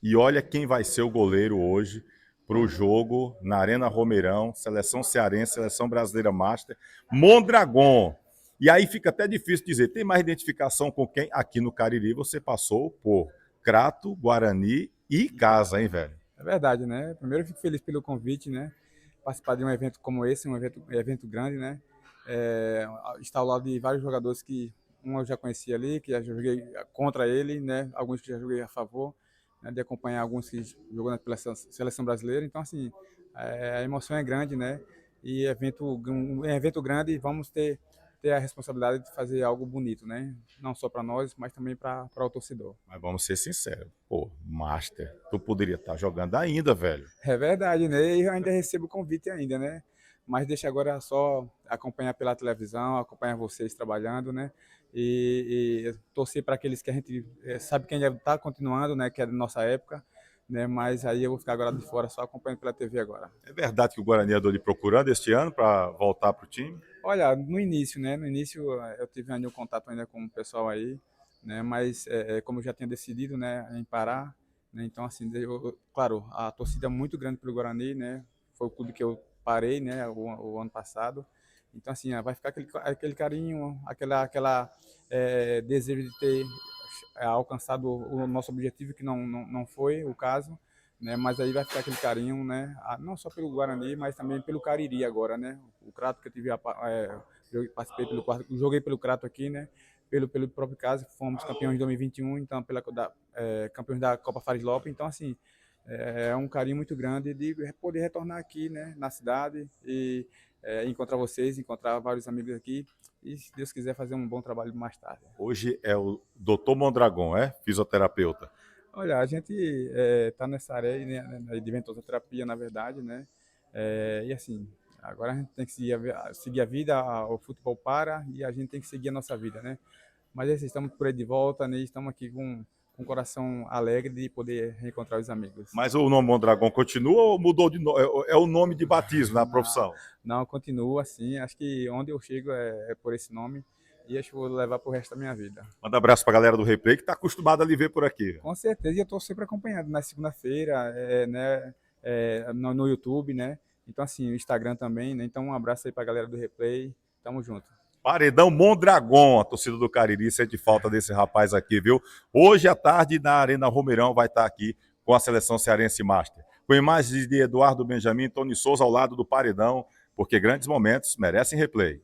E olha quem vai ser o goleiro hoje para o jogo na Arena Romeirão, Seleção Cearense, Seleção Brasileira Master, Mondragon. E aí fica até difícil dizer, tem mais identificação com quem? Aqui no Cariri você passou por Crato, Guarani e Casa, hein, velho? É verdade, né? Primeiro eu fico feliz pelo convite, né? Participar de um evento como esse, um evento grande, né? Estar ao lado de vários jogadores que um eu já conhecia ali, que já joguei contra ele, né? Alguns que já joguei a favor, né? De acompanhar alguns que jogou pela seleção brasileira. Então, assim, a emoção é grande, né? E um evento grande, vamos ter a responsabilidade de fazer algo bonito, né? Não só para nós, mas também para o torcedor. Mas vamos ser sinceros, pô, Master, tu poderia estar jogando ainda, velho. É verdade, né? E eu ainda recebo convite ainda, né? Mas deixa agora só acompanhar pela televisão, acompanhar vocês trabalhando, né? E torcer para aqueles que a gente sabe que ainda está continuando, né? Que é da nossa época, né? Mas aí eu vou ficar agora de fora só acompanhando pela TV agora. É verdade que o Guarani andou lhe procurando este ano para voltar pro time? Olha, no início, né? No início eu tive ainda um contato ainda com o pessoal aí, né? Mas como eu já tinha decidido, né? Em parar, né? Então assim, claro, a torcida é muito grande pelo Guarani, né? Foi o clube que eu parei, né? O ano passado. Então assim, vai ficar aquele carinho, aquela desejo de ter alcançado o nosso objetivo que não foi o caso, né? Mas aí vai ficar aquele carinho, né? Não só pelo Guarani, mas também pelo Cariri agora, né? O Crato que eu tive, participei joguei pelo Crato aqui, né? Pelo próprio caso, fomos campeões de 2021, então campeões da Copa Fares Lopes, então assim é um carinho muito grande de poder retornar aqui, né? Na cidade e encontrar vocês, encontrar vários amigos aqui e se Deus quiser fazer um bom trabalho mais tarde. Hoje é o Dr. Mondragon, é? Fisioterapeuta. Olha, a gente está nessa área aí, né, de ventosa-terapia, na verdade, né? E assim, agora a gente tem que seguir a vida, o futebol para e a gente tem que seguir a nossa vida, né? Mas é isso, estamos por aí de volta, né? Estamos aqui com o coração alegre de poder reencontrar os amigos. Mas o nome Mondragon continua ou mudou de nome? É o nome de batismo na Não, profissão? não, continua assim. Acho que onde eu chego é por esse nome e acho que vou levar para o resto da minha vida. Manda um abraço pra galera do Replay que tá acostumada a lhe ver por aqui. Com certeza, e eu estou sempre acompanhando na segunda-feira, né, no YouTube, né? Então, assim, o Instagram também, né? Então, um abraço aí para a galera do Replay. Tamo junto. Paredão Mondragon, a torcida do Cariri sente falta desse rapaz aqui, viu? Hoje à tarde na Arena Romeirão vai estar aqui com a seleção cearense Master. Com imagens de Eduardo Benjamin e Tony Souza ao lado do Paredão, porque grandes momentos merecem replay.